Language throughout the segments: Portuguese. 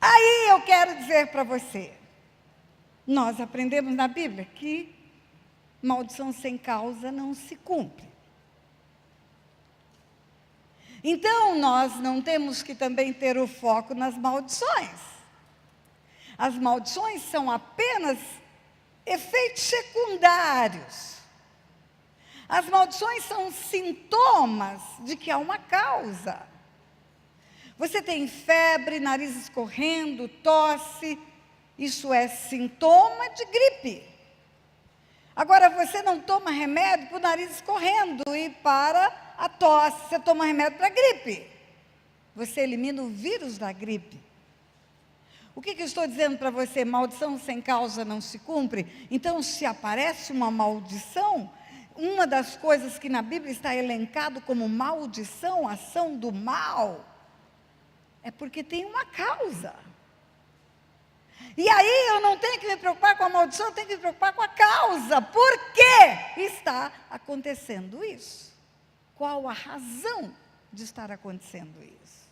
Aí eu quero dizer para você, nós aprendemos na Bíblia que maldição sem causa não se cumpre. Então, nós não temos que também ter o foco nas maldições. As maldições são apenas efeitos secundários. As maldições são sintomas de que há uma causa. Você tem febre, nariz escorrendo, tosse, isso é sintoma de gripe. Agora, você não toma remédio para o nariz escorrendo e para a tosse, você toma remédio para a gripe. Você elimina o vírus da gripe. O que eu estou dizendo para você? Maldição sem causa não se cumpre. Então, se aparece uma maldição, uma das coisas que na Bíblia está elencado como maldição, ação do mal, é porque tem uma causa. E aí eu não tenho que me preocupar com a maldição, eu tenho que me preocupar com a causa. Por que está acontecendo isso? Qual a razão de estar acontecendo isso?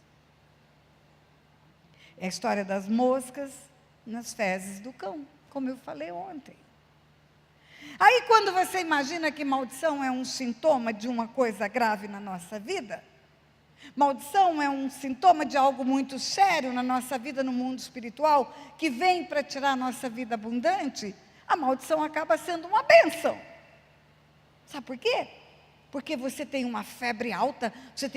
É a história das moscas nas fezes do cão, como eu falei ontem. Aí quando você imagina que maldição é um sintoma de uma coisa grave na nossa vida, maldição é um sintoma de algo muito sério na nossa vida no mundo espiritual, que vem para tirar a nossa vida abundante, a maldição acaba sendo uma bênção. Sabe por quê? Porque você tem uma febre alta, você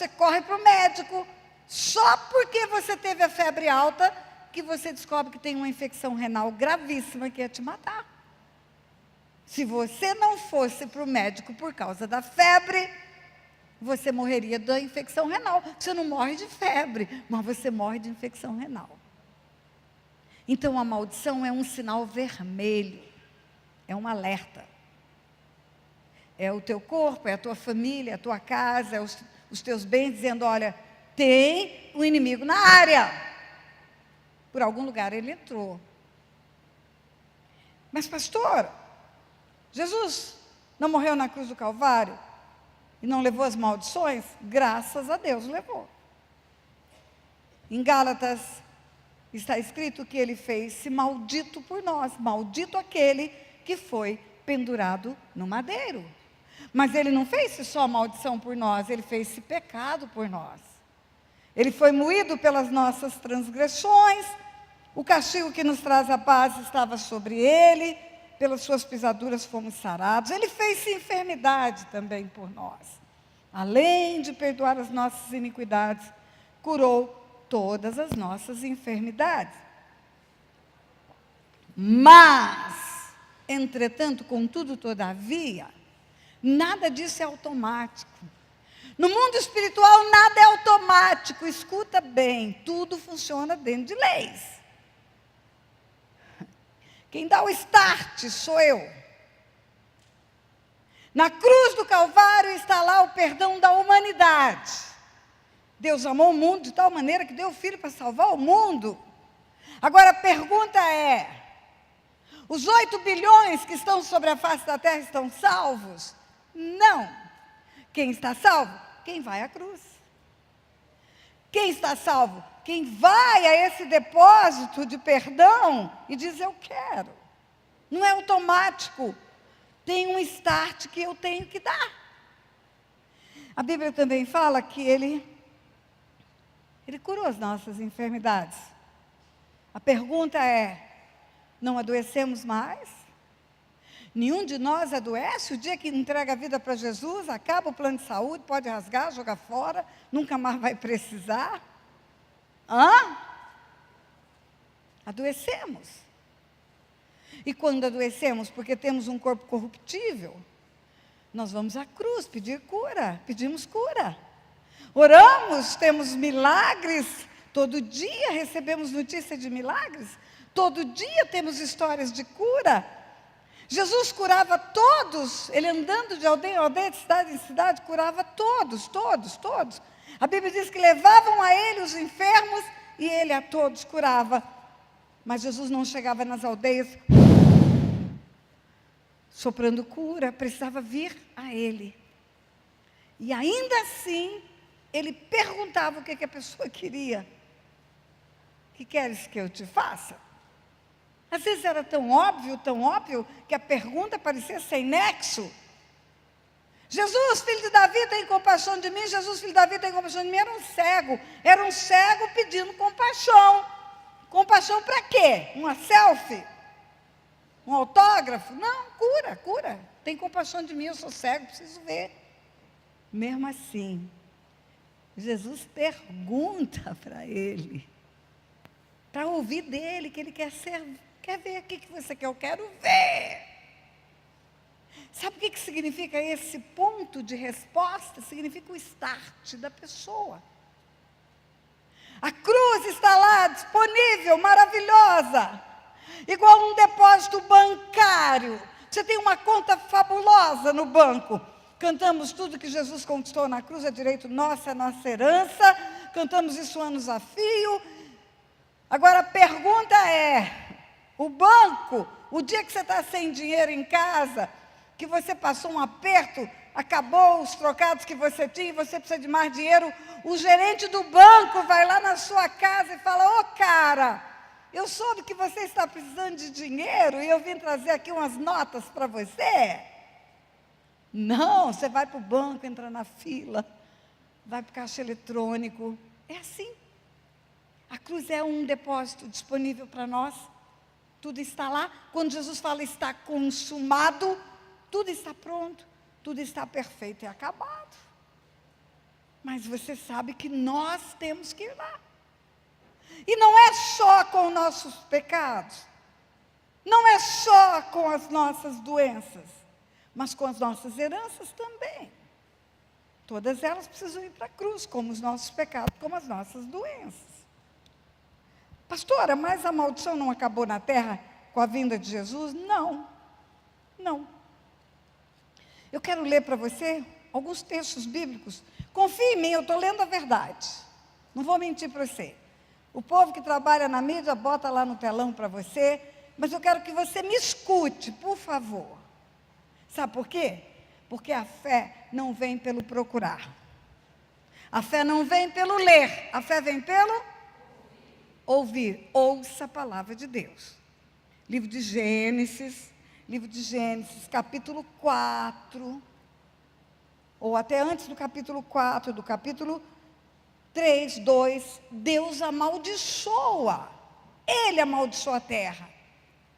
corre para o médico. Só porque você teve a febre alta, que você descobre que tem uma infecção renal gravíssima que ia te matar. Se você não fosse para o médico por causa da febre, você morreria da infecção renal. Você não morre de febre, mas você morre de infecção renal. Então a maldição é um sinal vermelho, é um alerta. É o teu corpo, é a tua família, é a tua casa, é os teus bens dizendo, olha, tem um inimigo na área. Por algum lugar ele entrou. Mas pastor, Jesus não morreu na cruz do Calvário? E não levou as maldições? Graças a Deus levou. Em Gálatas está escrito que ele fez-se maldito por nós. Maldito aquele que foi pendurado no madeiro. Mas ele não fez-se só maldição por nós, ele fez-se pecado por nós. Ele foi moído pelas nossas transgressões, o castigo que nos traz a paz estava sobre ele, pelas suas pisaduras fomos sarados. Ele fez-se enfermidade também por nós. Além de perdoar as nossas iniquidades, curou todas as nossas enfermidades. Mas, entretanto, contudo, todavia, nada disso é automático. No mundo espiritual, nada é automático. Escuta bem, tudo funciona dentro de leis. Quem dá o start sou eu. Na cruz do Calvário está lá o perdão da humanidade. Deus amou o mundo de tal maneira que deu o Filho para salvar o mundo. Agora a pergunta é, os 8 bilhões que estão sobre a face da terra estão salvos? Não. Quem está salvo? Quem vai à cruz. Quem está salvo? Quem vai a esse depósito de perdão e diz, eu quero. Não é automático. Tem um start que eu tenho que dar. A Bíblia também fala que Ele curou as nossas enfermidades. A pergunta é, não adoecemos mais? Nenhum de nós adoece. O dia que entrega a vida para Jesus, acaba o plano de saúde, pode rasgar, jogar fora, nunca mais vai precisar. Adoecemos. E quando adoecemos, porque temos um corpo corruptível, nós vamos à cruz pedir cura, pedimos cura. Oramos, temos milagres, todo dia recebemos notícia de milagres, todo dia temos histórias de cura. Jesus curava todos, ele andando de aldeia em aldeia, de cidade em cidade, curava todos. A Bíblia diz que levavam a ele os enfermos e ele a todos curava. Mas Jesus não chegava nas aldeias soprando cura, precisava vir a ele. E ainda assim, ele perguntava o que a pessoa queria. O que queres que eu te faça? Às vezes era tão óbvio, que a pergunta parecia sem nexo. Jesus, filho de Davi, tem compaixão de mim. Jesus, filho de Davi, tem compaixão de mim. Era um cego pedindo compaixão. Compaixão para quê? Uma selfie? Um autógrafo? Não, cura. Tem compaixão de mim, eu sou cego, preciso ver. Mesmo assim, Jesus pergunta para ele, para ouvir dele, que ele quer ver, o que você quer? Eu quero ver. Sabe o que significa esse ponto de resposta? Significa o start da pessoa. A cruz está lá, disponível, maravilhosa, igual um depósito bancário. Você tem uma conta fabulosa no banco. Cantamos tudo que Jesus conquistou na cruz, é direito nosso, é nossa herança. Cantamos isso anos a fio. Agora a pergunta é, o banco, o dia que você está sem dinheiro em casa, que você passou um aperto, acabou os trocados que você tinha, você precisa de mais dinheiro, o gerente do banco vai lá na sua casa e fala, cara, eu soube que você está precisando de dinheiro e eu vim trazer aqui umas notas para você. Não, você vai para o banco, entra na fila, vai para o caixa eletrônico. É assim. A cruz é um depósito disponível para nós. Tudo está lá. Quando Jesus fala está consumado, tudo está pronto, tudo está perfeito e acabado. Mas você sabe que nós temos que ir lá. E não é só com nossos pecados, não é só com as nossas doenças, mas com as nossas heranças também. Todas elas precisam ir para a cruz, como os nossos pecados, como as nossas doenças. Pastora, mas a maldição não acabou na terra com a vinda de Jesus? Não. Eu quero ler para você alguns textos bíblicos. Confie em mim, eu estou lendo a verdade. Não vou mentir para você. O povo que trabalha na mídia bota lá no telão para você, mas eu quero que você me escute, por favor. Sabe por quê? Porque a fé não vem pelo procurar. A fé não vem pelo ler. A fé vem pelo ouvir. Ouça a palavra de Deus. Livro de Gênesis, capítulo 4, ou até antes do capítulo 4, do capítulo 3, 2, Deus amaldiçoa. Ele amaldiçoa a terra.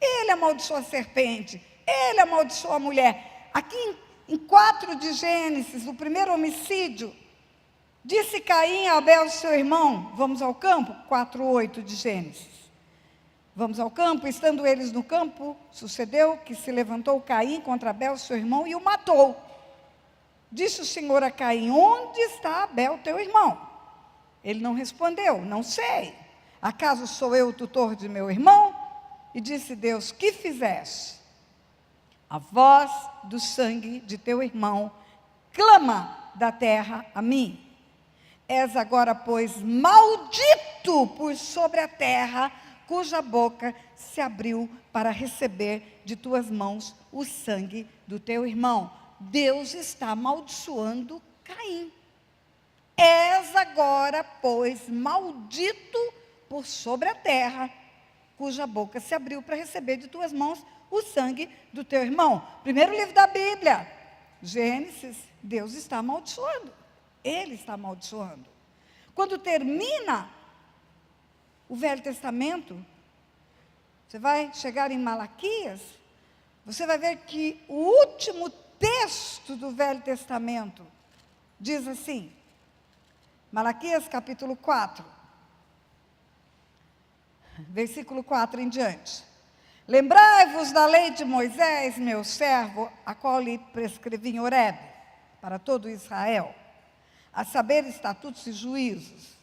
Ele amaldiçoa a serpente. Ele amaldiçoa a mulher. Aqui em 4 de Gênesis, o primeiro homicídio, disse Caim a Abel, seu irmão, vamos ao campo? 4:8 de Gênesis. Vamos ao campo, estando eles no campo, sucedeu que se levantou Caim contra Abel, seu irmão, e o matou. Disse o Senhor a Caim, onde está Abel, teu irmão? Ele não respondeu, não sei. Acaso sou eu o tutor de meu irmão? E disse Deus, que fizeste? A voz do sangue de teu irmão clama da terra a mim. És agora, pois, maldito por sobre a terra, cuja boca se abriu para receber de tuas mãos o sangue do teu irmão. Deus está amaldiçoando Caim. És agora, pois, maldito por sobre a terra, cuja boca se abriu para receber de tuas mãos o sangue do teu irmão. Primeiro livro da Bíblia, Gênesis, Deus está amaldiçoando. Ele está amaldiçoando. Quando termina o Velho Testamento, você vai chegar em Malaquias, você vai ver que o último texto do Velho Testamento diz assim, Malaquias capítulo 4, versículo 4 em diante. Lembrai-vos da lei de Moisés, meu servo, a qual lhe prescrevi em Horebe, para todo Israel, a saber, estatutos e juízos.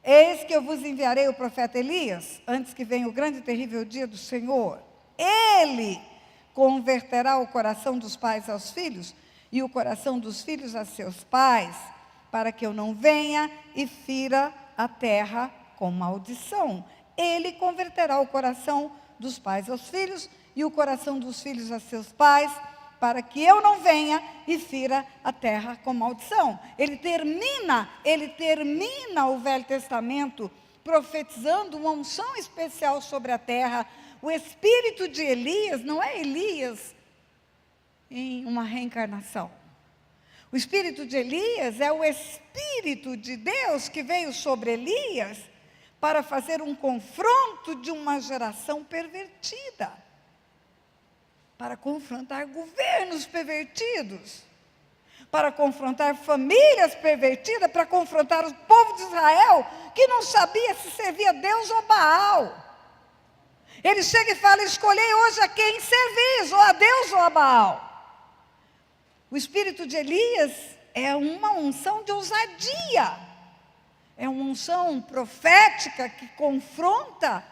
Eis que eu vos enviarei o profeta Elias, antes que venha o grande e terrível dia do Senhor. Ele converterá o coração dos pais aos filhos, e o coração dos filhos a seus pais, para que eu não venha e fira a terra com maldição. Ele converterá o coração dos pais aos filhos, e o coração dos filhos a seus pais, para que eu não venha e fira a terra com maldição. Ele termina o Velho Testamento profetizando uma unção especial sobre a terra. O espírito de Elias não é Elias em uma reencarnação. O espírito de Elias é o espírito de Deus que veio sobre Elias para fazer um confronto de uma geração pervertida, para confrontar governos pervertidos, para confrontar famílias pervertidas, para confrontar o povo de Israel, que não sabia se servia a Deus ou Baal. Ele chega e fala: escolhei hoje a quem servis, ou a Deus ou a Baal. O espírito de Elias é uma unção de ousadia, é uma unção profética que confronta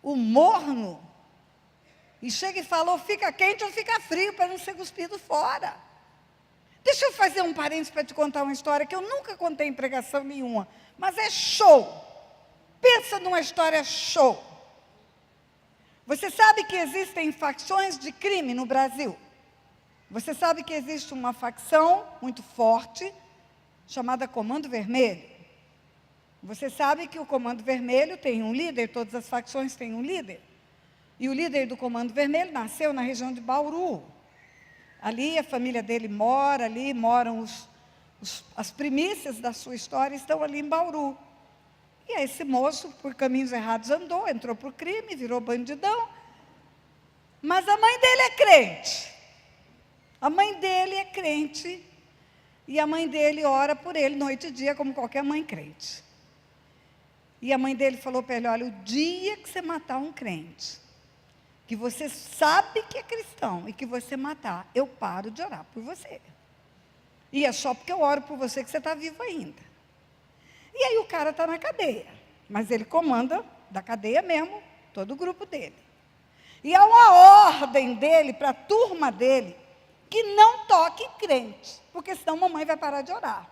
o morno, e chega e fala: ou fica quente ou fica frio, para não ser cuspido fora. Deixa eu fazer um parênteses para te contar uma história que eu nunca contei em pregação nenhuma, mas é show. Pensa numa história show. Você sabe que existem facções de crime no Brasil? Você sabe que existe uma facção muito forte, chamada Comando Vermelho. Você sabe que o Comando Vermelho tem um líder, todas as facções têm um líder. E o líder do Comando Vermelho nasceu na região de Bauru. Ali a família dele mora, ali moram as primícias da sua história, estão ali em Bauru. E aí esse moço, por caminhos errados, andou, entrou para o crime, virou bandidão. Mas a mãe dele é crente. A mãe dele é crente, e a mãe dele ora por ele noite e dia, como qualquer mãe crente. E a mãe dele falou para ele: olha, o dia que você matar um crente, que você sabe que é cristão, e que você matar, eu paro de orar por você. E é só porque eu oro por você que você está vivo ainda. E aí o cara está na cadeia, mas ele comanda da cadeia mesmo, todo o grupo dele. E há uma ordem dele para a turma dele, que não toque crente, porque senão a mamãe vai parar de orar.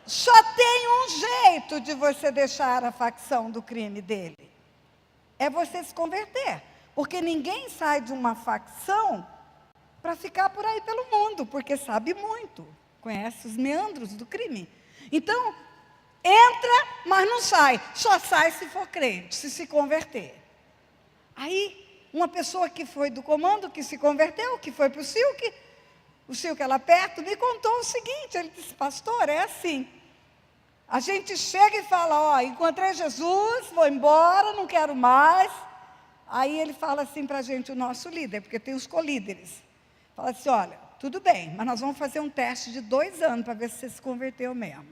Só tem um jeito de você deixar a facção do crime dele, é você se converter, porque ninguém sai de uma facção para ficar por aí pelo mundo, porque sabe muito, conhece os meandros do crime. Então, entra, mas não sai, só sai se for crente, se converter. Aí, uma pessoa que foi do comando, que se converteu, que foi para o Silk lá perto, me contou o seguinte, ele disse: pastor, é assim, a gente chega e fala: ó, encontrei Jesus, vou embora, não quero mais. Aí ele fala assim para a gente, o nosso líder, porque tem os colíderes, fala assim: olha, tudo bem, mas nós vamos fazer um teste de 2 anos, para ver se você se converteu mesmo.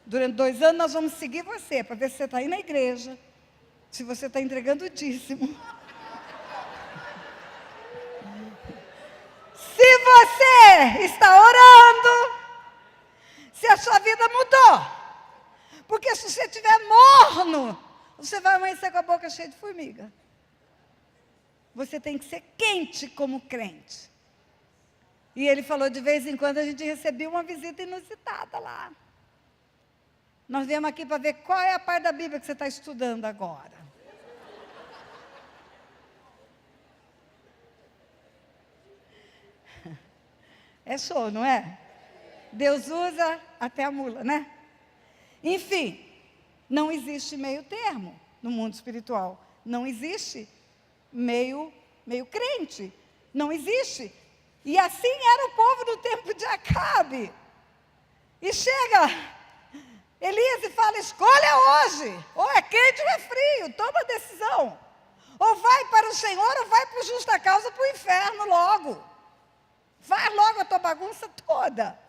Durante 2 anos nós vamos seguir você, para ver se você está aí na igreja, se você está entregando o dízimo. Se você está orando, se a sua vida mudou. Porque se você estiver morno, você vai amanhecer com a boca cheia de formiga. Você tem que ser quente como crente. E ele falou: de vez em quando a gente recebia uma visita inusitada lá. Nós viemos aqui para ver qual é a parte da Bíblia que você está estudando agora. É show, não é? Deus usa até a mula, né? Enfim, não existe meio termo no mundo espiritual. Não existe meio crente. Não existe. E assim era o povo no tempo de Acabe. E chega Elias e fala: escolha hoje. Ou é quente ou é frio. Toma a decisão. Ou vai para o Senhor ou vai por justa causa para o inferno logo. Faz logo a tua bagunça toda.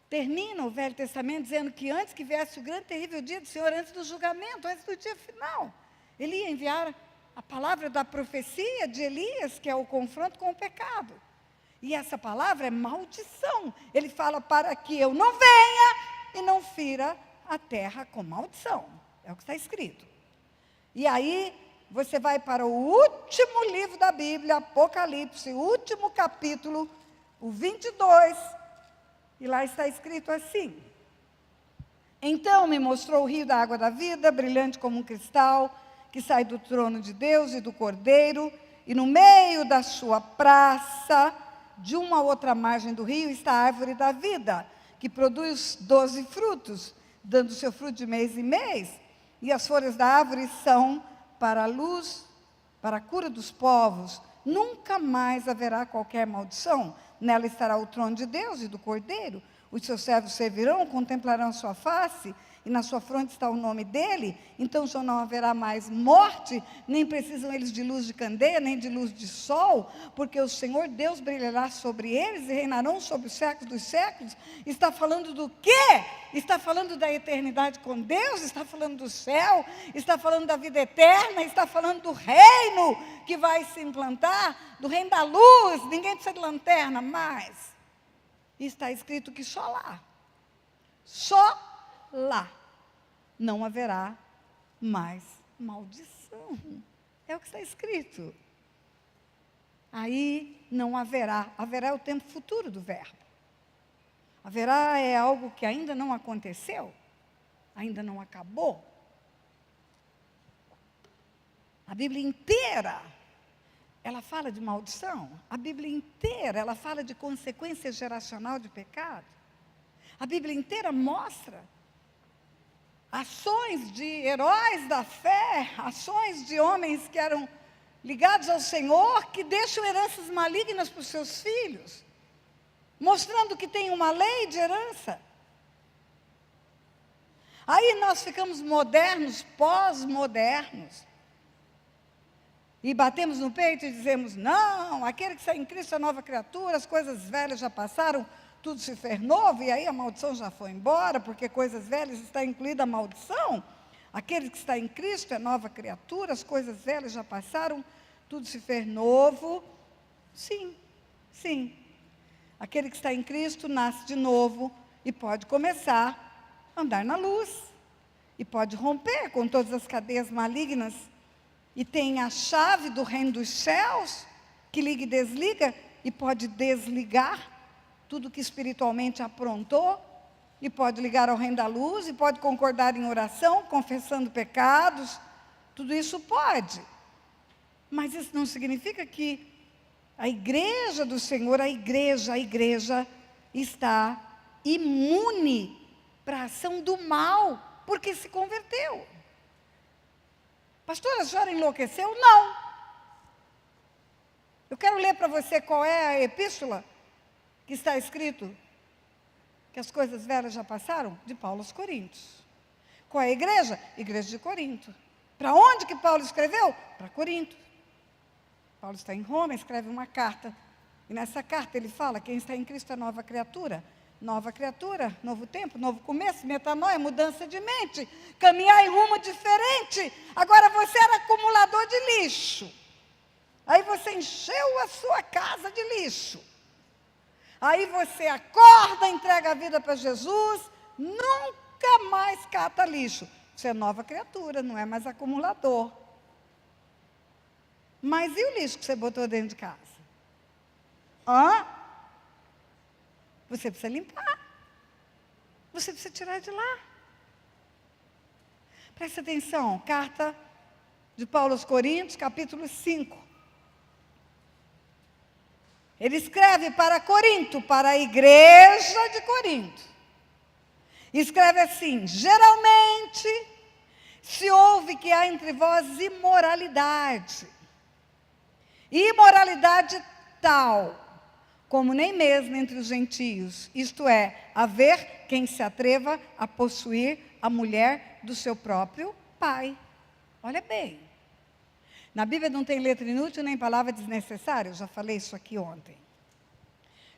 Termina o Velho Testamento dizendo que antes que viesse o grande terrível dia do Senhor, antes do julgamento, antes do dia final, Ele ia enviar a palavra da profecia de Elias, que é o confronto com o pecado. E essa palavra é maldição. Ele fala: para que eu não venha e não fira a terra com maldição. É o que está escrito. E aí você vai para o último livro da Bíblia, Apocalipse, último capítulo, o 22, e lá está escrito assim: então me mostrou o rio da água da vida, brilhante como um cristal, que sai do trono de Deus e do Cordeiro, e no meio da sua praça, de uma a outra margem do rio, está a árvore da vida, que produz 12 frutos, dando seu fruto de mês em mês. E as folhas da árvore são para a luz, para a cura dos povos. Nunca mais haverá qualquer maldição. Nela estará o trono de Deus e do Cordeiro. Os seus servos servirão, contemplarão a sua face, e na sua fronte está o nome dele. Então já não haverá mais morte, nem precisam eles de luz de candeia, nem de luz de sol, porque o Senhor Deus brilhará sobre eles e reinarão sobre os séculos dos séculos. Está falando do quê? Está falando da eternidade com Deus, está falando do céu, está falando da vida eterna, está falando do reino que vai se implantar, do reino da luz. Ninguém precisa de lanterna mais. E está escrito que só lá, não haverá mais maldição. É o que está escrito. Aí não haverá. Haverá é o tempo futuro do verbo. Haverá é algo que ainda não aconteceu, ainda não acabou. A Bíblia inteira, ela fala de maldição. A Bíblia inteira, ela fala de consequência geracional de pecado. A Bíblia inteira mostra ações de heróis da fé, ações de homens que eram ligados ao Senhor, que deixam heranças malignas para os seus filhos, mostrando que tem uma lei de herança. Aí nós ficamos modernos, pós-modernos, e batemos no peito e dizemos, não, aquele que está em Cristo é nova criatura, as coisas velhas já passaram, tudo se fez novo, e aí a maldição já foi embora, porque coisas velhas está incluída a maldição. Aquele que está em Cristo é nova criatura, as coisas velhas já passaram, tudo se fez novo. Sim, sim. Aquele que está em Cristo nasce de novo e pode começar a andar na luz. E pode romper com todas as cadeias malignas. E tem a chave do reino dos céus, que liga e desliga, e pode desligar tudo que espiritualmente aprontou, e pode ligar ao reino da luz, e pode concordar em oração, confessando pecados, tudo isso pode. Mas isso não significa que a igreja do Senhor, a igreja está imune para a ação do mal, porque se converteu. Pastora, a senhora enlouqueceu? Não. Eu quero ler para você qual é a epístola que está escrito que as coisas velhas já passaram, de Paulo aos Coríntios. Qual é a igreja? Igreja de Corinto. Para onde que Paulo escreveu? Para Corinto. Paulo está em Roma, escreve uma carta. E nessa carta ele fala, quem está em Cristo é nova criatura. Nova criatura, novo tempo, novo começo, metanoia, mudança de mente. Caminhar em rumo diferente. Agora você era acumulador de lixo. Aí você encheu a sua casa de lixo. Aí você acorda, entrega a vida para Jesus, nunca mais cata lixo. Você é nova criatura, não é mais acumulador. Mas e o lixo que você botou dentro de casa? Você precisa limpar. Você precisa tirar de lá. Presta atenção, carta de Paulo aos Coríntios, capítulo 5. Ele escreve para Corinto, para a igreja de Corinto. Escreve assim, geralmente se ouve que há entre vós imoralidade. Imoralidade tal, como nem mesmo entre os gentios. Isto é, haver quem se atreva a possuir a mulher do seu próprio pai. Olha bem. Na Bíblia não tem letra inútil nem palavra desnecessária, eu já falei isso aqui ontem.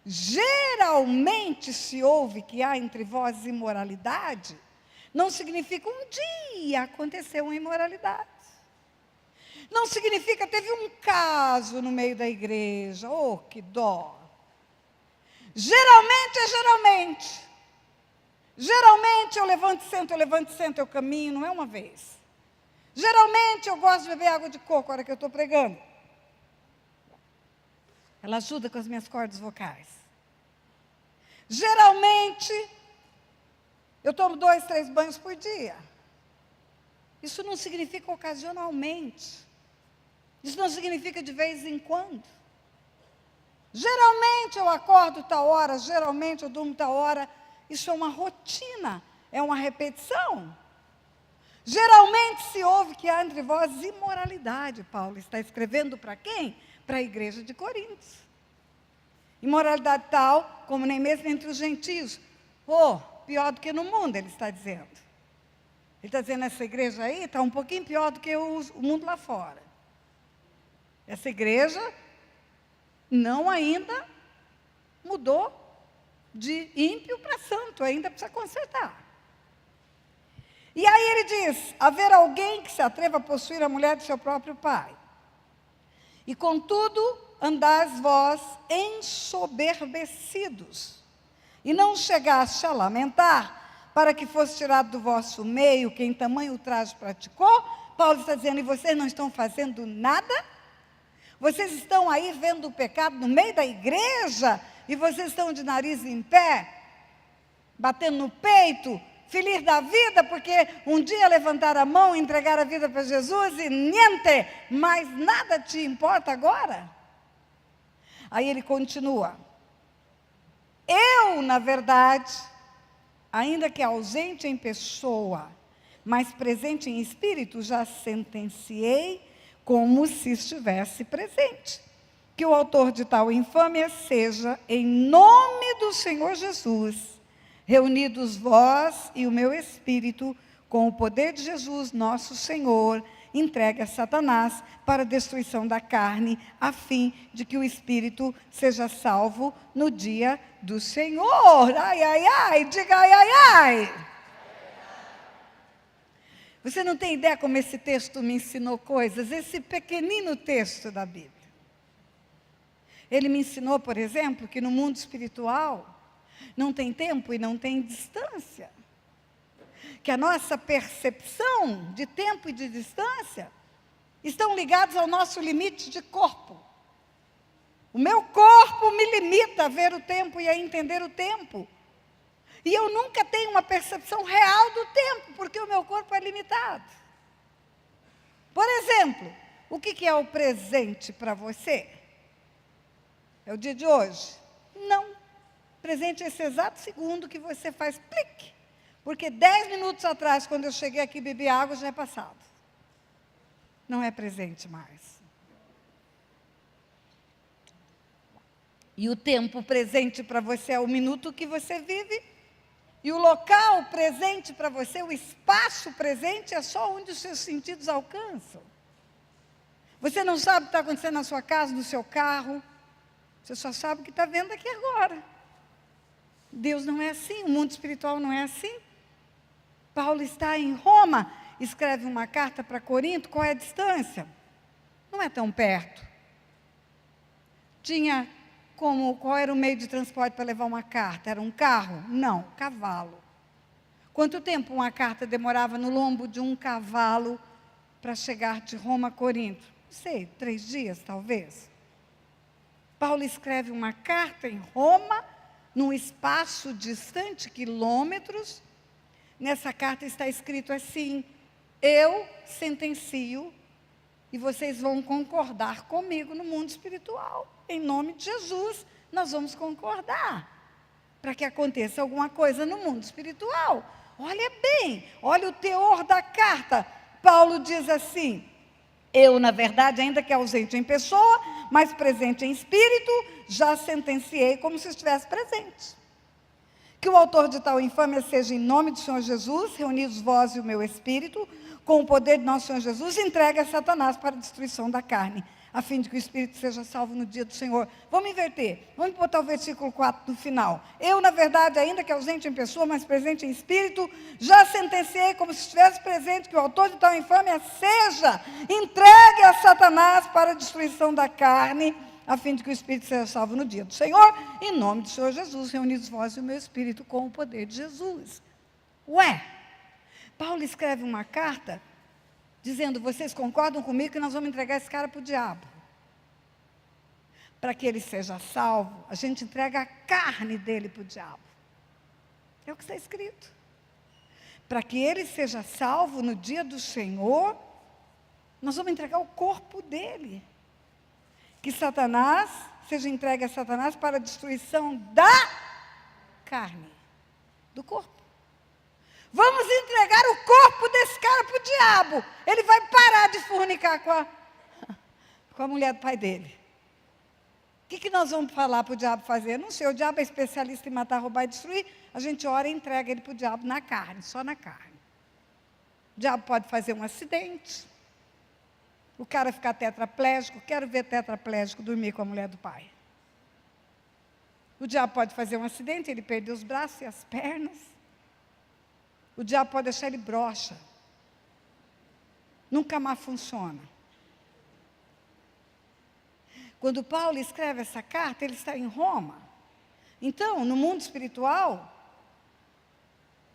Geralmente se ouve que há entre vós imoralidade, não significa um dia aconteceu uma imoralidade. Não significa teve um caso no meio da igreja, oh que dó. Geralmente é geralmente. Geralmente eu levanto e sento, eu caminho, não é uma vez. Geralmente eu gosto de beber água de coco na hora que eu estou pregando. Ela ajuda com as minhas cordas vocais. Geralmente, eu tomo 2, 3 banhos por dia. Isso não significa ocasionalmente. Isso não significa de vez em quando. Geralmente eu acordo tal hora, geralmente eu durmo tal hora. Isso é uma rotina, é uma repetição. Geralmente se ouve que há entre vós imoralidade. Paulo está escrevendo para quem? Para a igreja de Corinto. Imoralidade tal, como nem mesmo entre os gentios. Pior do que no mundo, ele está dizendo. Ele está dizendo, essa igreja aí está um pouquinho pior do que o mundo lá fora. Essa igreja não ainda mudou de ímpio para santo, ainda precisa consertar. E aí ele diz, haver alguém que se atreva a possuir a mulher de seu próprio pai. E contudo, andais vós ensoberbecidos, e não chegaste a lamentar, para que fosse tirado do vosso meio quem tamanho ultraje praticou. Paulo está dizendo, e vocês não estão fazendo nada? Vocês estão aí vendo o pecado no meio da igreja, e vocês estão de nariz em pé, batendo no peito, feliz da vida, porque um dia levantaram a mão, entregaram a vida para Jesus e niente, mas nada te importa agora? Aí ele continua. Eu, na verdade, ainda que ausente em pessoa, mas presente em espírito, já sentenciei como se estivesse presente. Que o autor de tal infâmia seja, em nome do Senhor Jesus, reunidos vós e o meu espírito, com o poder de Jesus, nosso Senhor, entregue a Satanás para a destruição da carne, a fim de que o espírito seja salvo no dia do Senhor. Ai, ai, ai, diga ai, ai, ai. Você não tem ideia como esse texto me ensinou coisas, esse pequenino texto da Bíblia. Ele me ensinou, por exemplo, que no mundo espiritual, não tem tempo e não tem distância. Que a nossa percepção de tempo e de distância estão ligados ao nosso limite de corpo. O meu corpo me limita a ver o tempo e a entender o tempo. E eu nunca tenho uma percepção real do tempo, porque o meu corpo é limitado. Por exemplo, o que é o presente para você? É o dia de hoje? Não. Presente é esse exato segundo que você faz plique. Porque 10 minutos atrás, quando eu cheguei aqui e bebi água, já é passado. Não é presente mais. E o tempo presente para você é o minuto que você vive. E o local presente para você, o espaço presente, é só onde os seus sentidos alcançam. Você não sabe o que está acontecendo na sua casa, no seu carro. Você só sabe o que está vendo aqui agora. Deus não é assim, o mundo espiritual não é assim. Paulo está em Roma, escreve uma carta para Corinto. Qual é a distância? Não é tão perto. Qual era o meio de transporte para levar uma carta? Era um carro? Não, cavalo. Quanto tempo uma carta demorava no lombo de um cavalo para chegar de Roma a Corinto? Não sei, 3 dias talvez. Paulo escreve uma carta em Roma, num espaço distante, quilômetros. Nessa carta está escrito assim: eu sentencio e vocês vão concordar comigo no mundo espiritual. Em nome de Jesus, nós vamos concordar para que aconteça alguma coisa no mundo espiritual. Olha bem, olha o teor da carta. Paulo diz assim: eu, na verdade, ainda que ausente em pessoa, mas presente em espírito, já sentenciei como se estivesse presente. Que o autor de tal infâmia seja, em nome do Senhor Jesus, reunidos vós e o meu espírito, com o poder de nosso Senhor Jesus, entregue a Satanás para a destruição da carne, a fim de que o espírito seja salvo no dia do Senhor. Vamos inverter, vamos botar o versículo 4 no final. Eu, na verdade, ainda que ausente em pessoa, mas presente em espírito, já sentenciei como se estivesse presente, que o autor de tal infâmia seja entregue a Satanás para a destruição da carne, a fim de que o espírito seja salvo no dia do Senhor, em nome do Senhor Jesus, reunidos vós e o meu espírito com o poder de Jesus. Paulo escreve uma carta dizendo: vocês concordam comigo que nós vamos entregar esse cara para o diabo? Para que ele seja salvo, a gente entrega a carne dele para o diabo. É o que está escrito. Para que ele seja salvo no dia do Senhor, Nós vamos entregar o corpo dele. Que Satanás seja entregue a Satanás para a destruição da carne, do corpo. Vamos entregar o corpo desse cara para o diabo. Ele vai parar de fornicar com a mulher do pai dele. O que nós vamos falar para o diabo fazer? Não sei, o diabo é especialista em matar, roubar e destruir. A gente ora e entrega ele para o diabo na carne, só na carne. O diabo pode fazer um acidente. O cara ficar tetraplégico. Quero ver tetraplégico dormir com a mulher do pai. O diabo pode fazer um acidente, ele perder os braços e as pernas. O diabo pode deixar ele broxa. Nunca mais funciona. Quando Paulo escreve essa carta, ele está em Roma. Então, no mundo espiritual,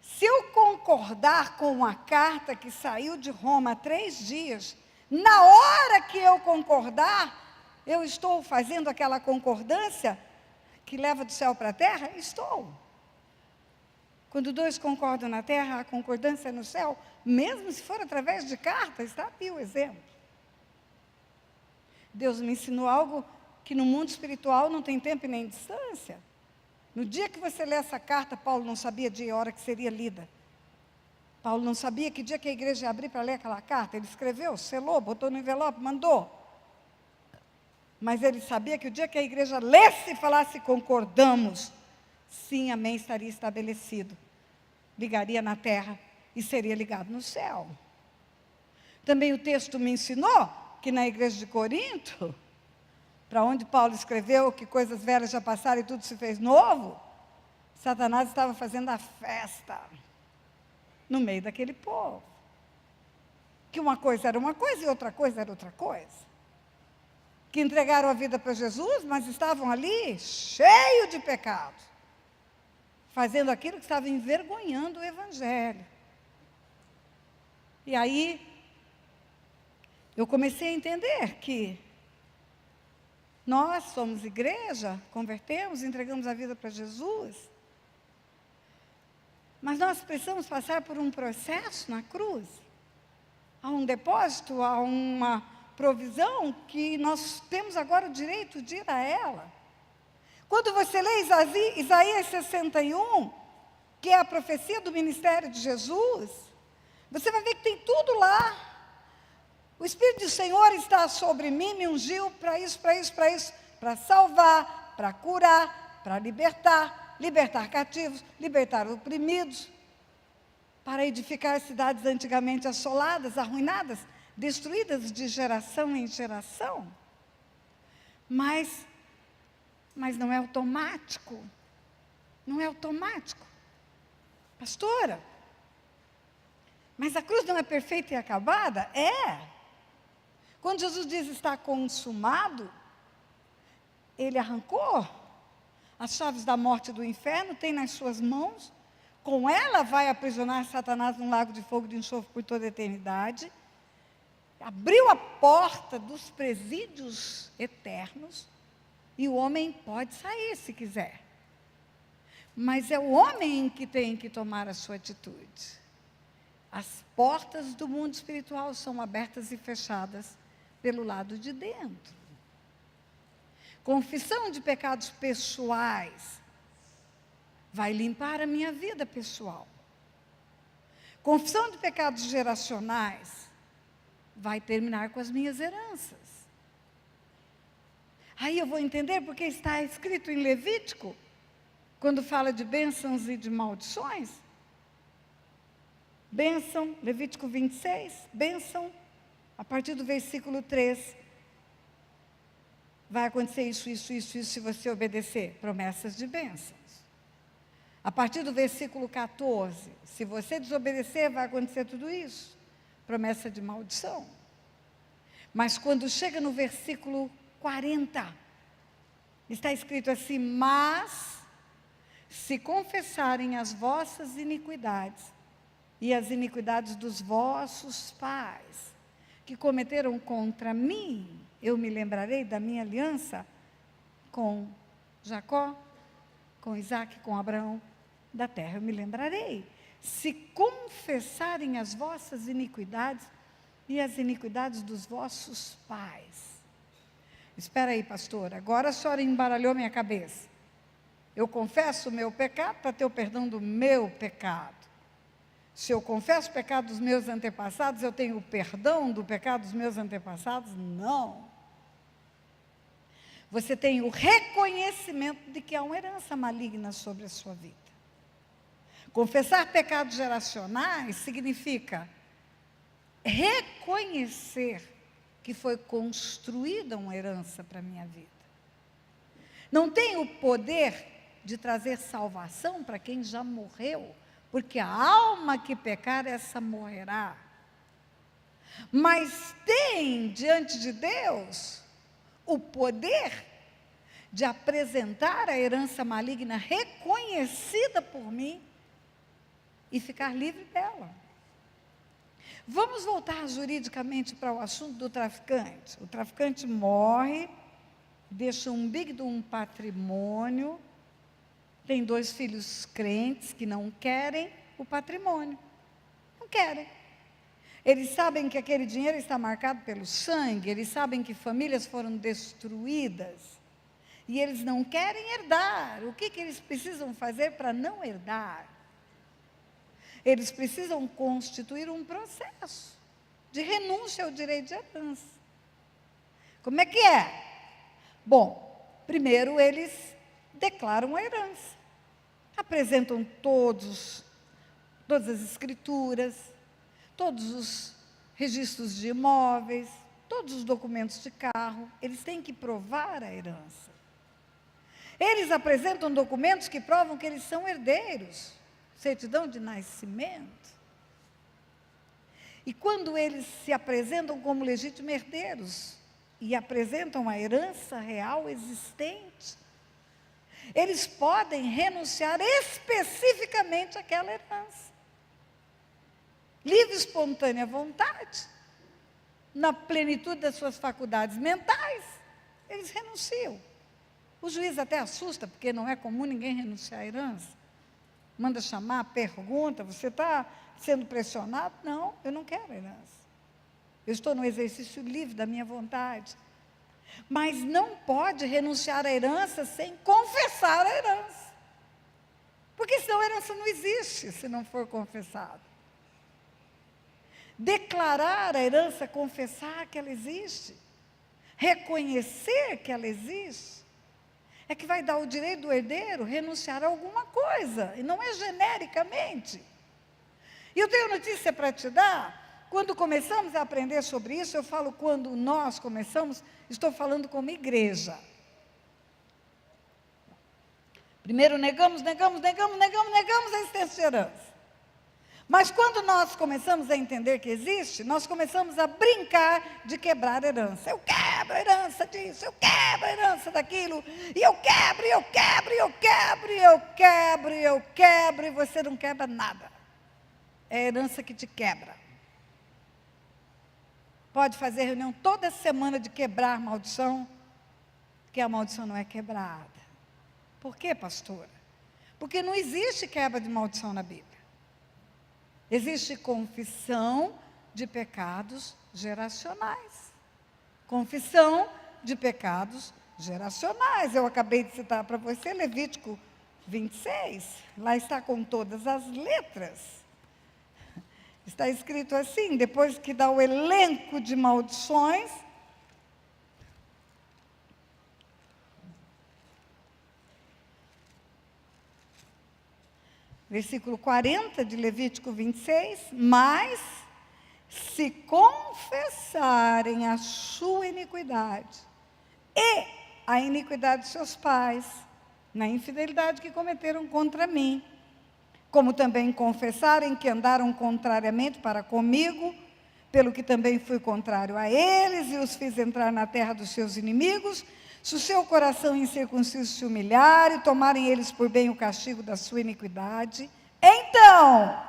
se eu concordar com a carta que saiu de Roma há 3 dias, na hora que eu concordar, eu estou fazendo aquela concordância que leva do céu para a terra? Estou. Quando 2 concordam na terra, a concordância é no céu, mesmo se for através de carta, está aqui o exemplo. Deus me ensinou algo que no mundo espiritual não tem tempo e nem distância. No dia que você lê essa carta, Paulo não sabia dia e hora que seria lida. Paulo não sabia que dia que a igreja ia abrir para ler aquela carta. Ele escreveu, selou, botou no envelope, mandou. Mas ele sabia que o dia que a igreja lesse e falasse concordamos, sim, amém, estaria estabelecido. Ligaria na terra e seria ligado no céu. Também o texto me ensinou que na igreja de Corinto, para onde Paulo escreveu que coisas velhas já passaram e tudo se fez novo, Satanás estava fazendo a festa no meio daquele povo. Que uma coisa era uma coisa e outra coisa era outra coisa. Que entregaram a vida para Jesus, mas estavam ali cheios de pecado, fazendo aquilo que estava envergonhando o Evangelho. E aí, eu comecei a entender que nós somos igreja, convertemos, entregamos a vida para Jesus, mas nós precisamos passar por um processo na cruz. Há um depósito, há uma provisão que nós temos agora o direito de ir a ela. Quando você lê Isaías 61, que é a profecia do ministério de Jesus, você vai ver que tem tudo lá. O Espírito do Senhor está sobre mim, me ungiu para isso, para salvar, para curar, para libertar cativos, libertar oprimidos, para edificar cidades antigamente assoladas, arruinadas, destruídas de geração em geração. Mas não é automático. Não é automático. Pastora, mas a cruz não é perfeita e acabada? É. Quando Jesus diz está consumado, ele arrancou as chaves da morte e do inferno, tem nas suas mãos, com ela vai aprisionar Satanás num lago de fogo de enxofre por toda a eternidade, abriu a porta dos presídios eternos, e o homem pode sair se quiser. Mas é o homem que tem que tomar a sua atitude. As portas do mundo espiritual são abertas e fechadas pelo lado de dentro. Confissão de pecados pessoais vai limpar a minha vida pessoal. Confissão de pecados geracionais vai terminar com as minhas heranças. Aí eu vou entender porque está escrito em Levítico, quando fala de bênçãos e de maldições. Bênção, Levítico 26, bênção, a partir do versículo 3, vai acontecer isso, se você obedecer, promessas de bênçãos. A partir do versículo 14, se você desobedecer, vai acontecer tudo isso, promessa de maldição. Mas quando chega no versículo 40, está escrito assim: mas, se confessarem as vossas iniquidades, e as iniquidades dos vossos pais, que cometeram contra mim, eu me lembrarei da minha aliança com Jacó, com Isaac, com Abraão, da terra eu me lembrarei. Se confessarem as vossas iniquidades e as iniquidades dos vossos pais. Espera aí, pastor, agora a senhora embaralhou minha cabeça. Eu confesso o meu pecado para ter o perdão do meu pecado. Se eu confesso o pecado dos meus antepassados, eu tenho o perdão do pecado dos meus antepassados? Não. Você tem o reconhecimento de que há uma herança maligna sobre a sua vida. Confessar pecados geracionais significa reconhecer que foi construída uma herança para a minha vida. Não tem o poder de trazer salvação para quem já morreu, porque a alma que pecar, essa morrerá. Mas tem diante de Deus o poder de apresentar a herança maligna reconhecida por mim e ficar livre dela. Vamos voltar juridicamente para o assunto do traficante. O traficante morre, deixa um big de um patrimônio, tem 2 filhos crentes que não querem o patrimônio. Não querem. Eles sabem que aquele dinheiro está marcado pelo sangue, eles sabem que famílias foram destruídas, e eles não querem herdar. O que eles precisam fazer para não herdar? Eles precisam constituir um processo de renúncia ao direito de herança. Como é que é? Bom, primeiro eles declaram a herança. Apresentam todas as escrituras, todos os registros de imóveis, todos os documentos de carro. Eles têm que provar a herança. Eles apresentam documentos que provam que eles são herdeiros. Certidão de nascimento. E quando eles se apresentam como legítimos herdeiros e apresentam a herança real existente, eles podem renunciar especificamente àquela herança. Livre, espontânea vontade, na plenitude das suas faculdades mentais, eles renunciam. O juiz até assusta, porque não é comum ninguém renunciar à herança. Manda chamar, pergunta, você está sendo pressionado? Não, eu não quero herança. Eu estou no exercício livre da minha vontade. Mas não pode renunciar à herança sem confessar a herança. Porque senão a herança não existe, se não for confessada. Declarar a herança, confessar que ela existe, reconhecer que ela existe, é que vai dar o direito do herdeiro renunciar a alguma coisa, e não é genericamente. E eu tenho notícia para te dar. Quando começamos a aprender sobre isso, eu falo quando nós começamos, estou falando como igreja. Primeiro negamos a existência de herança. Mas quando nós começamos a entender que existe, nós começamos a brincar de quebrar herança. Eu quebro a herança disso, eu quebro a herança daquilo, e eu quebro, e você não quebra nada. É a herança que te quebra. Pode fazer reunião toda semana de quebrar maldição, que a maldição não é quebrada. Por quê, pastora? Porque não existe quebra de maldição na Bíblia. Existe confissão de pecados geracionais. Confissão de pecados geracionais. Eu acabei de citar para você Levítico 26. Lá está com todas as letras. Está escrito assim, depois que dá o elenco de maldições. Versículo 40 de Levítico 26, mas se confessarem a sua iniquidade e a iniquidade de seus pais, na infidelidade que cometeram contra mim, como também confessarem que andaram contrariamente para comigo, pelo que também fui contrário a eles e os fiz entrar na terra dos seus inimigos, se o seu coração incircunciso se humilhar e tomarem eles por bem o castigo da sua iniquidade, então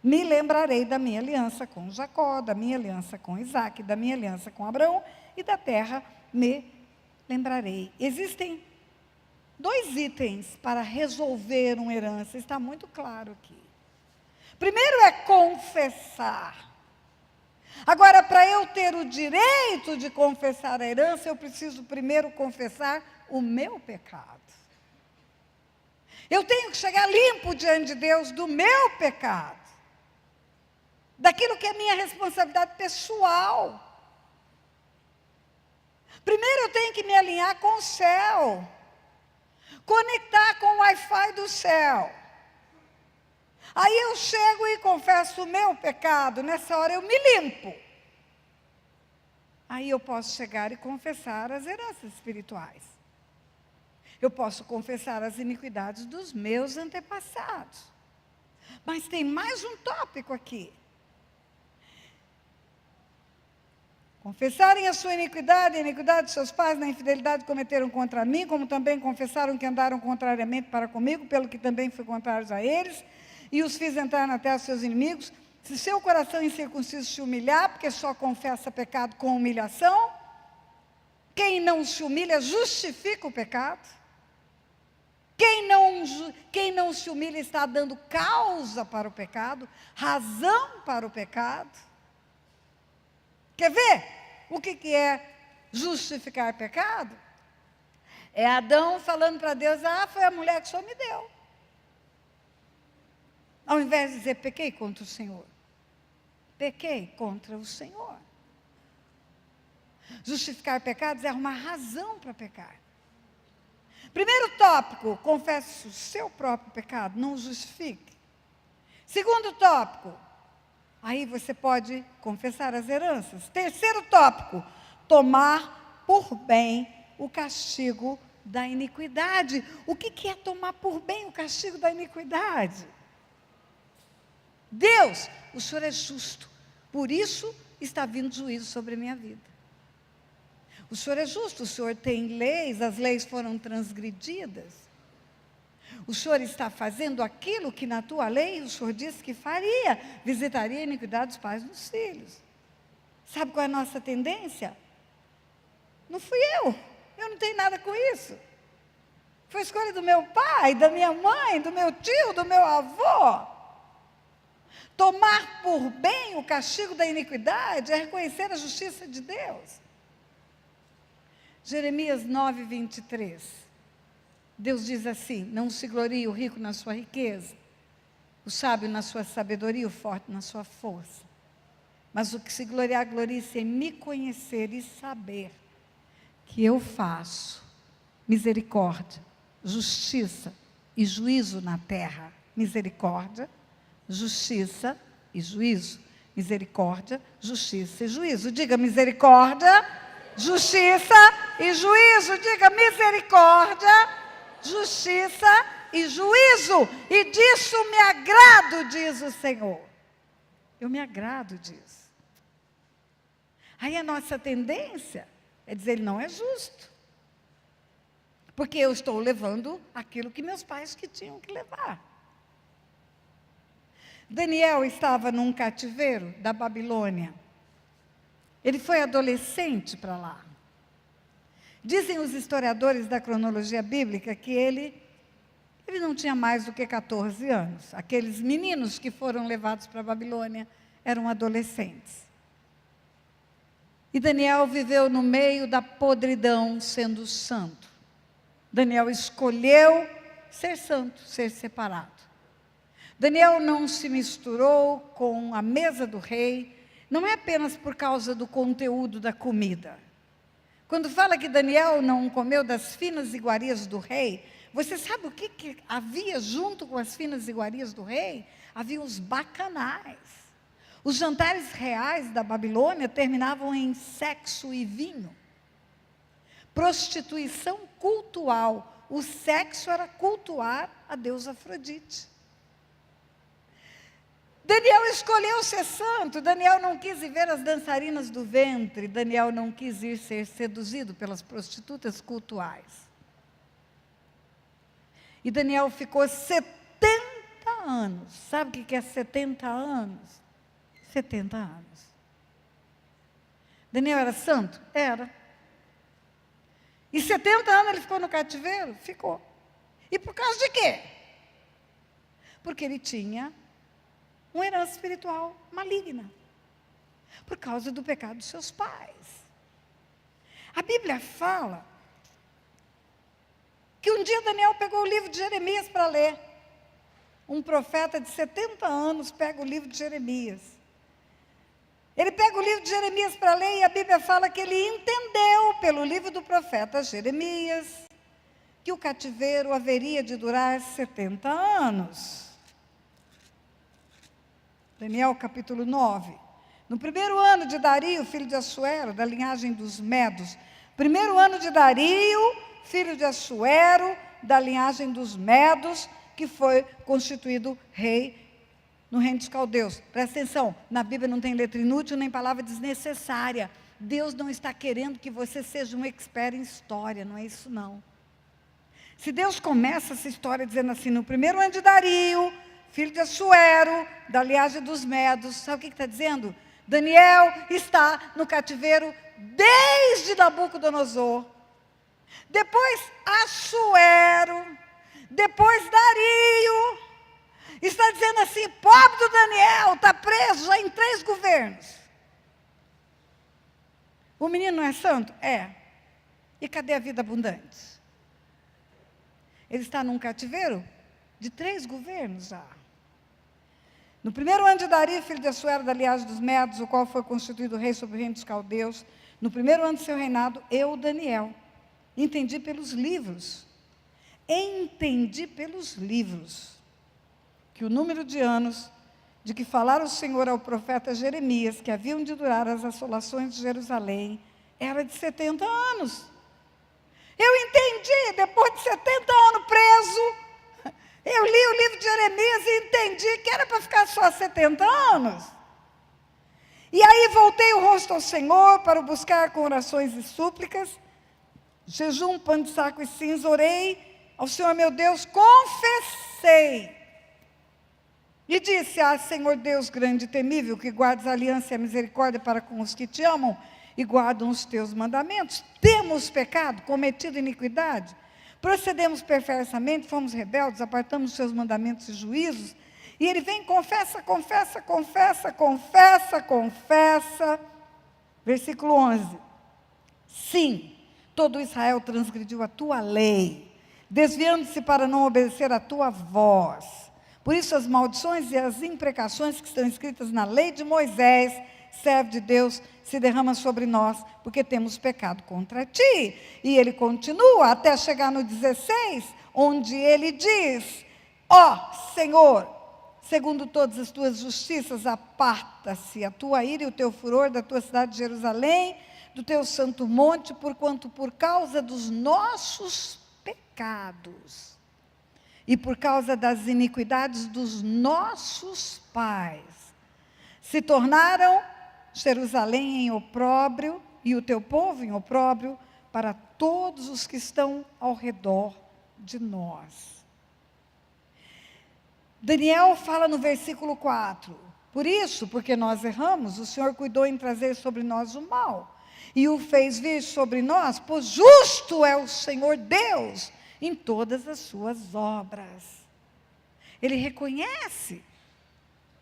me lembrarei da minha aliança com Jacó, da minha aliança com Isaque, da minha aliança com Abraão, e da terra me lembrarei. Existem 2 itens para resolver uma herança, está muito claro aqui. Primeiro é confessar. Agora, para eu ter o direito de confessar a herança, eu preciso primeiro confessar o meu pecado. Eu tenho que chegar limpo diante de Deus do meu pecado, daquilo que é minha responsabilidade pessoal. Primeiro eu tenho que me alinhar com o céu, conectar com o Wi-Fi do céu. Aí eu chego e confesso o meu pecado, nessa hora eu me limpo. Aí eu posso chegar e confessar as heranças espirituais. Eu posso confessar as iniquidades dos meus antepassados. Mas tem mais um tópico aqui. Confessarem a sua iniquidade, a iniquidade de seus pais, na infidelidade que cometeram contra mim, como também confessaram que andaram contrariamente para comigo, pelo que também fui contrários a eles, e os fiz entrar na terra dos seus inimigos. Se seu coração incircunciso se humilhar, porque só confessa pecado com humilhação, quem não se humilha justifica o pecado. Quem não se humilha está dando causa para o pecado, razão para o pecado. Quer ver o que é justificar pecado? É Adão falando para Deus, foi a mulher que o Senhor me deu. Ao invés de dizer, pequei contra o Senhor. Pequei contra o Senhor. Justificar pecados é arrumar razão para pecar. Primeiro tópico, confesse o seu próprio pecado, não o justifique. Segundo tópico, aí você pode confessar as heranças. Terceiro tópico, tomar por bem o castigo da iniquidade. O que é tomar por bem o castigo da iniquidade? Deus, o Senhor é justo, por isso está vindo juízo sobre a minha vida. O Senhor é justo, o Senhor tem leis, as leis foram transgredidas. O Senhor está fazendo aquilo que na tua lei o Senhor disse que faria, visitaria a iniquidade dos pais dos filhos. Sabe qual é a nossa tendência? Não fui eu não tenho nada com isso. Foi escolha do meu pai, da minha mãe, do meu tio, do meu avô. Tomar por bem o castigo da iniquidade é reconhecer a justiça de Deus. Jeremias 9, 23. Deus diz assim, não se glorie o rico na sua riqueza, o sábio na sua sabedoria, o forte na sua força. Mas o que se gloriar, glorie-se em me conhecer e saber que eu faço misericórdia, justiça e juízo na terra. Misericórdia, justiça e juízo. Misericórdia, justiça e juízo. Diga misericórdia, justiça e juízo. Diga misericórdia, justiça e juízo. E disso me agrado, diz o Senhor. Eu me agrado disso. Aí a nossa tendência é dizer, ele não é justo. Porque eu estou levando aquilo que meus pais que tinham que levar. Daniel estava num cativeiro da Babilônia. Ele foi adolescente para lá. Dizem os historiadores da cronologia bíblica que ele não tinha mais do que 14 anos. Aqueles meninos que foram levados para a Babilônia eram adolescentes. E Daniel viveu no meio da podridão sendo santo. Daniel escolheu ser santo, ser separado. Daniel não se misturou com a mesa do rei, não é apenas por causa do conteúdo da comida. Quando fala que Daniel não comeu das finas iguarias do rei, você sabe o que havia junto com as finas iguarias do rei? Havia os bacanais. Os jantares reais da Babilônia terminavam em sexo e vinho. Prostituição cultual. O sexo era cultuar a deusa Afrodite. Daniel escolheu ser santo. Daniel não quis ir ver as dançarinas do ventre. Daniel não quis ir ser seduzido pelas prostitutas cultuais. E Daniel ficou 70 anos. Sabe o que é 70 anos? 70 anos. Daniel era santo? Era. E 70 anos ele ficou no cativeiro? Ficou. E por causa de quê? Porque ele tinha uma herança espiritual maligna. por causa do pecado dos seus pais. A Bíblia fala que um dia Daniel pegou o livro de Jeremias para ler. Um profeta de 70 anos pega o livro de Jeremias. Ele pega o livro de Jeremias para ler e a Bíblia fala que ele entendeu pelo livro do profeta Jeremias que o cativeiro haveria de durar 70 anos. Daniel capítulo 9. No primeiro ano de Dario, filho de Assuero, da linhagem dos Medos. Primeiro ano de Dario, filho de Assuero, da linhagem dos Medos, que foi constituído rei no reino dos caldeus. Presta atenção, na Bíblia não tem letra inútil nem palavra desnecessária. Deus não está querendo que você seja um expert em história, não é isso não. Se Deus começa essa história dizendo assim, no primeiro ano de Dario, filho de Assuero, da linhagem dos Medos, sabe o que está dizendo? Daniel está no cativeiro desde Nabucodonosor, depois Assuero, depois Dario. Está dizendo assim, pobre do Daniel, está preso já em 3 governos. O menino não é santo? É. E cadê a vida abundante? Ele está num cativeiro de 3 governos já. No primeiro ano de Dario, filho de Assuero, da linhagem dos Medos, o qual foi constituído rei sobre o reino dos caldeus, no primeiro ano de seu reinado, eu, Daniel, entendi pelos livros, que o número de anos de que falara o Senhor ao profeta Jeremias, que haviam de durar as assolações de Jerusalém, era de 70 anos. Eu entendi, depois de 70 anos preso, eu li o livro de Jeremias e entendi que era para ficar só 70 anos. E aí voltei o rosto ao Senhor para o buscar com orações e súplicas, jejum, pano de saco e cinza, orei ao Senhor meu Deus, confessei. E disse, Senhor Deus grande e temível, que guardas a aliança e a misericórdia para com os que te amam e guardam os teus mandamentos. Temos pecado, cometido iniquidade, procedemos perversamente, fomos rebeldes, apartamos os seus mandamentos e juízos. E ele vem, confessa. Versículo 11. Sim, todo Israel transgrediu a tua lei, desviando-se para não obedecer a tua voz. Por isso as maldições e as imprecações que estão escritas na lei de Moisés, servo de Deus, se derramam sobre nós, porque temos pecado contra ti. E ele continua até chegar no 16, onde ele diz, Senhor, segundo todas as tuas justiças, aparta-se a tua ira e o teu furor da tua cidade de Jerusalém, do teu santo monte, porquanto por causa dos nossos pecados e por causa das iniquidades dos nossos pais, se tornaram Jerusalém em opróbrio e o teu povo em opróbrio para todos os que estão ao redor de nós. Daniel fala no versículo 4, por isso, porque nós erramos, o Senhor cuidou em trazer sobre nós o mal, e o fez vir sobre nós, pois justo é o Senhor Deus em todas as suas obras. Ele reconhece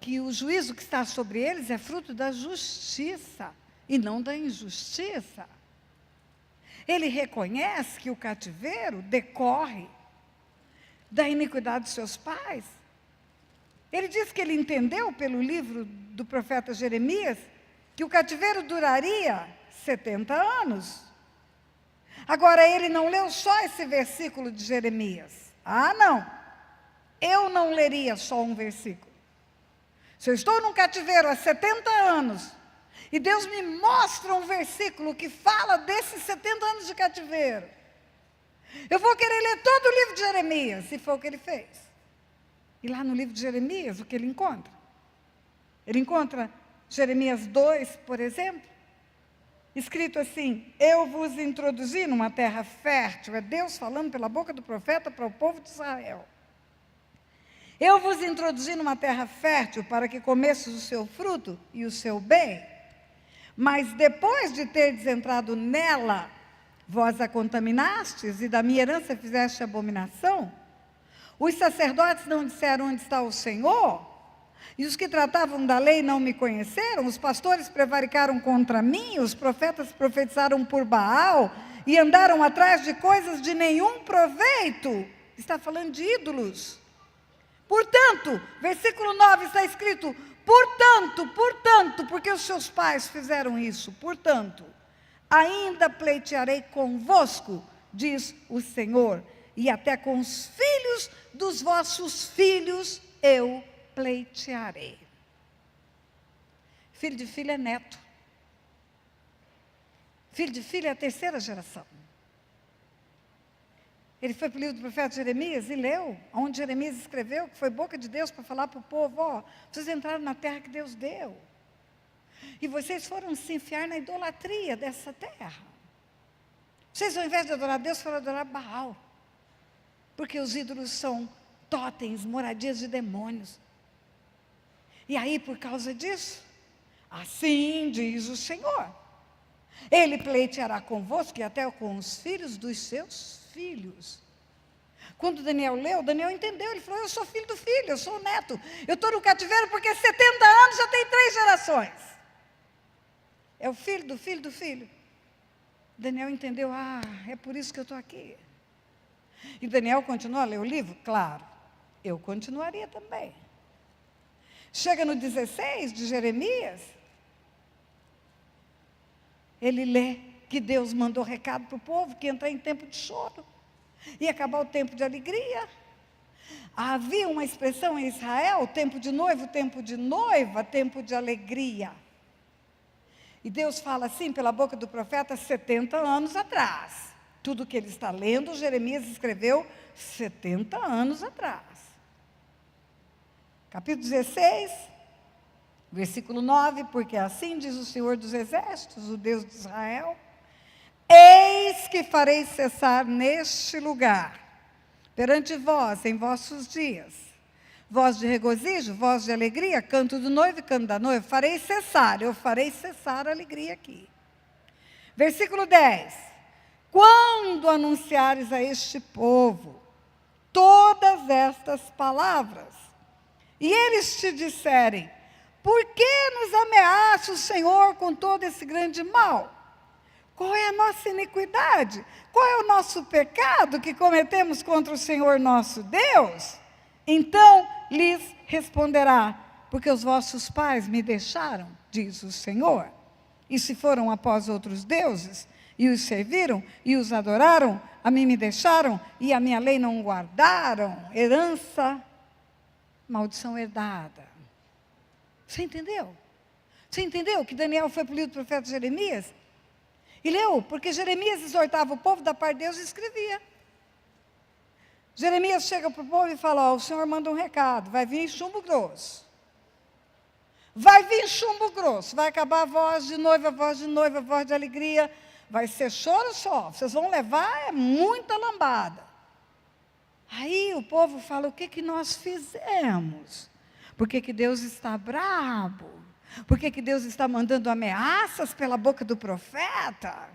que o juízo que está sobre eles é fruto da justiça e não da injustiça. Ele reconhece que o cativeiro decorre da iniquidade de seus pais. Ele diz que ele entendeu pelo livro do profeta Jeremias que o cativeiro duraria 70 anos. Agora, ele não leu só esse versículo de Jeremias. Não. Eu não leria só um versículo. Se eu estou num cativeiro há 70 anos, e Deus me mostra um versículo que fala desses 70 anos de cativeiro, eu vou querer ler todo o livro de Jeremias, e foi o que ele fez. E lá no livro de Jeremias, o que ele encontra? Ele encontra Jeremias 2, por exemplo, escrito assim, eu vos introduzi numa terra fértil, é Deus falando pela boca do profeta para o povo de Israel. Eu vos introduzi numa terra fértil para que comesses o seu fruto e o seu bem, mas depois de terdes entrado nela, vós a contaminastes e da minha herança fizeste abominação. Os sacerdotes não disseram onde está o Senhor? E os que tratavam da lei não me conheceram, os pastores prevaricaram contra mim, os profetas profetizaram por Baal e andaram atrás de coisas de nenhum proveito. Está falando de ídolos. Portanto, versículo 9 está escrito, portanto, porque os seus pais fizeram isso, portanto, ainda pleitearei convosco, diz o Senhor, e até com os filhos dos vossos filhos eu pleitearei. Filho de filho é neto. Filho de filho é a terceira geração. Ele foi para o livro do profeta Jeremias e leu, onde Jeremias escreveu, que foi boca de Deus para falar para o povo, ó, vocês entraram na terra que Deus deu. E vocês foram se enfiar na idolatria dessa terra. Vocês, ao invés de adorar Deus, foram adorar Baal. Porque os ídolos são totens, moradias de demônios. E aí, por causa disso, assim diz o Senhor, Ele pleiteará convosco e até com os filhos dos seus filhos. Quando Daniel leu, Daniel entendeu, ele falou, eu sou filho do filho, eu sou o neto. Eu estou no cativeiro porque 70 anos já tem 3 gerações. É o filho do filho do filho. Daniel entendeu, é por isso que eu estou aqui. E Daniel continua a ler o livro? Claro, eu continuaria também. Chega no 16 de Jeremias, ele lê que Deus mandou recado para o povo, que ia entrar em tempo de choro, ia acabar o tempo de alegria. Havia uma expressão em Israel, tempo de noivo, tempo de noiva, tempo de alegria. E Deus fala assim, pela boca do profeta, 70 anos atrás. Tudo que ele está lendo, Jeremias escreveu 70 anos atrás. Capítulo 16, versículo 9, porque assim diz o Senhor dos Exércitos, o Deus de Israel, eis que farei cessar neste lugar, perante vós, em vossos dias, voz de regozijo, voz de alegria, canto do noivo e canto da noiva, eu farei cessar a alegria aqui. Versículo 10, quando anunciares a este povo todas estas palavras, e eles te disserem, por que nos ameaça o Senhor com todo esse grande mal? Qual é a nossa iniquidade? Qual é o nosso pecado que cometemos contra o Senhor nosso Deus? Então lhes responderá, porque os vossos pais me deixaram, diz o Senhor, e se foram após outros deuses, e os serviram, e os adoraram, a mim me deixaram, e a minha lei não guardaram, herança, maldição herdada. Você entendeu? Você entendeu que Daniel foi para o livro do profeta Jeremias? E leu, porque Jeremias exortava o povo da parte de Deus e escrevia. Jeremias chega para o povo e fala, o Senhor manda um recado, vai vir chumbo grosso. Vai vir chumbo grosso, vai acabar a voz de noiva, a voz de alegria, vai ser choro só, vocês vão levar muita lambada. Aí o povo fala, o que nós fizemos? Por que Deus está bravo? Por que Deus está mandando ameaças pela boca do profeta?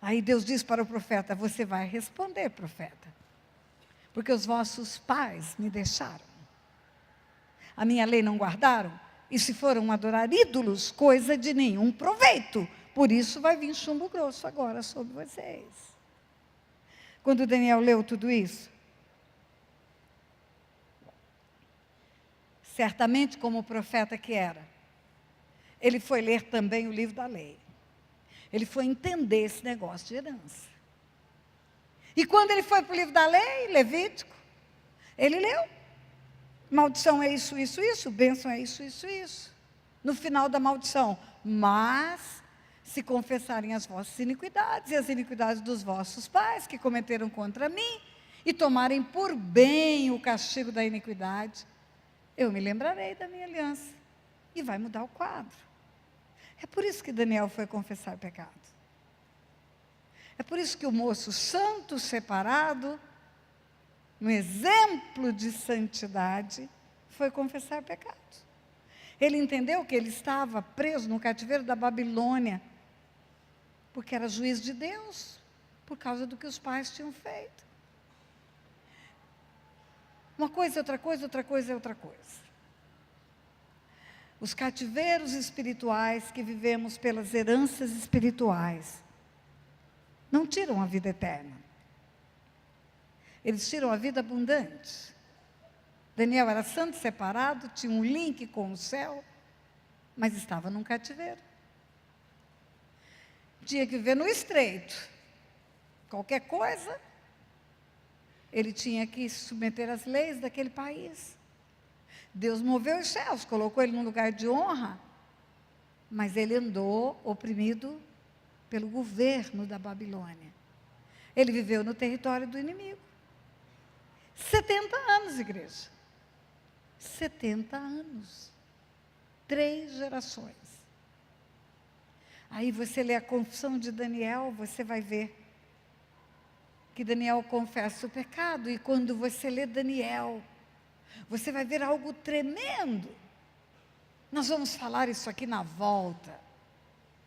Aí Deus diz para o profeta, você vai responder, profeta, porque os vossos pais me deixaram, a minha lei não guardaram, e se foram adorar ídolos, coisa de nenhum proveito, por isso vai vir chumbo grosso agora sobre vocês. Quando Daniel leu tudo isso, certamente como profeta que era, ele foi ler também o livro da lei. Ele foi entender esse negócio de herança. E quando ele foi para o livro da lei, Levítico, ele leu. Maldição é isso, isso, isso. Bênção é isso, isso, isso. No final da maldição. Mas, se confessarem as vossas iniquidades e as iniquidades dos vossos pais, que cometeram contra mim, e tomarem por bem o castigo da iniquidade, eu me lembrarei da minha aliança. E vai mudar o quadro. É por isso que Daniel foi confessar pecado. É por isso que o moço santo, separado, um exemplo de santidade, foi confessar pecado. Ele entendeu que ele estava preso no cativeiro da Babilônia, porque era juiz de Deus, por causa do que os pais tinham feito. Uma coisa é outra coisa, outra coisa é outra coisa. os cativeiros espirituais que vivemos pelas heranças espirituais não tiram a vida eterna. Eles tiram a vida abundante. Daniel era santo separado, tinha um link com o céu, mas estava num cativeiro. Tinha que viver no estreito. Qualquer coisa, ele tinha que se submeter às leis daquele país. Deus moveu os céus, colocou ele num lugar de honra, mas ele andou oprimido pelo governo da Babilônia. Ele viveu no território do inimigo. 70 anos, igreja. 70 anos. 3 gerações. Aí você lê a confissão de Daniel, você vai ver que Daniel confessa o pecado, e quando você lê Daniel, você vai ver algo tremendo. Nós vamos falar isso aqui na volta,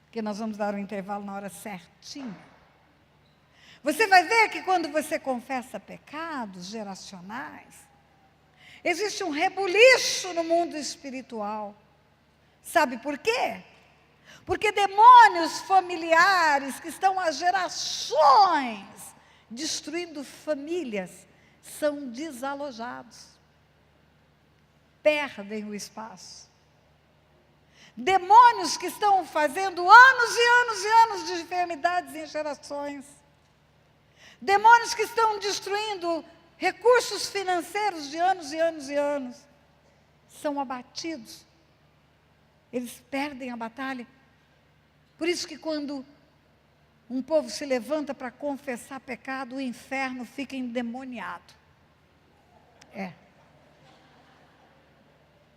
porque nós vamos dar um intervalo na hora certinha. Você vai ver que quando você confessa pecados geracionais, existe um rebuliço no mundo espiritual. Sabe por quê? Porque demônios familiares que estão há gerações destruindo famílias são desalojados. Perdem o espaço. Demônios que estão fazendo anos e anos e anos de enfermidades em gerações. Demônios que estão destruindo recursos financeiros de anos e anos e anos. São abatidos. Eles perdem a batalha. Por isso que quando um povo se levanta para confessar pecado, o inferno fica endemoniado.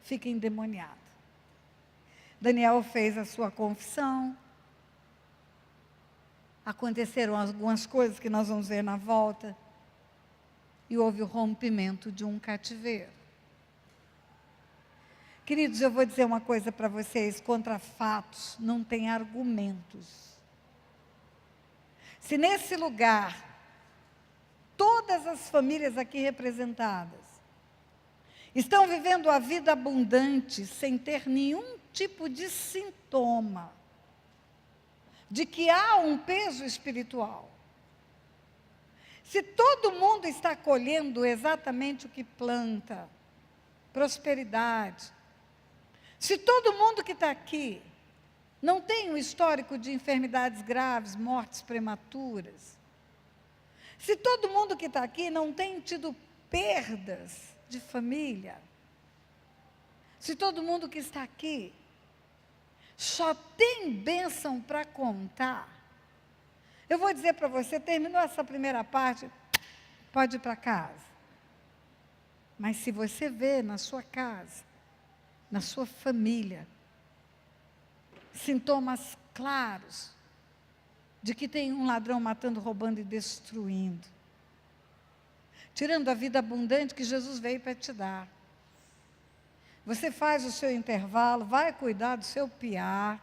Fica endemoniado. Daniel fez a sua confissão. Aconteceram algumas coisas que nós vamos ver na volta. E houve o rompimento de um cativeiro. Queridos, eu vou dizer uma coisa para vocês: contra fatos não tem argumentos. Se nesse lugar, todas as famílias aqui representadas estão vivendo a vida abundante sem ter nenhum tipo de sintoma de que há um peso espiritual, se todo mundo está colhendo exatamente o que planta, prosperidade, se todo mundo que está aqui não tem um histórico de enfermidades graves, mortes prematuras, se todo mundo que está aqui não tem tido perdas de família, se todo mundo que está aqui só tem bênção para contar, eu vou dizer para você, terminou essa primeira parte, pode ir para casa. Mas se você vê na sua casa, na sua família, sintomas claros de que tem um ladrão matando, roubando e destruindo, tirando a vida abundante que Jesus veio para te dar. Você faz o seu intervalo, vai cuidar do seu piar,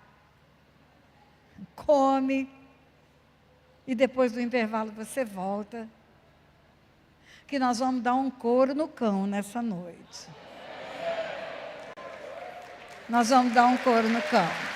come, e depois do intervalo você volta, que nós vamos dar um couro no cão nessa noite. Nós vamos dar um couro no cão.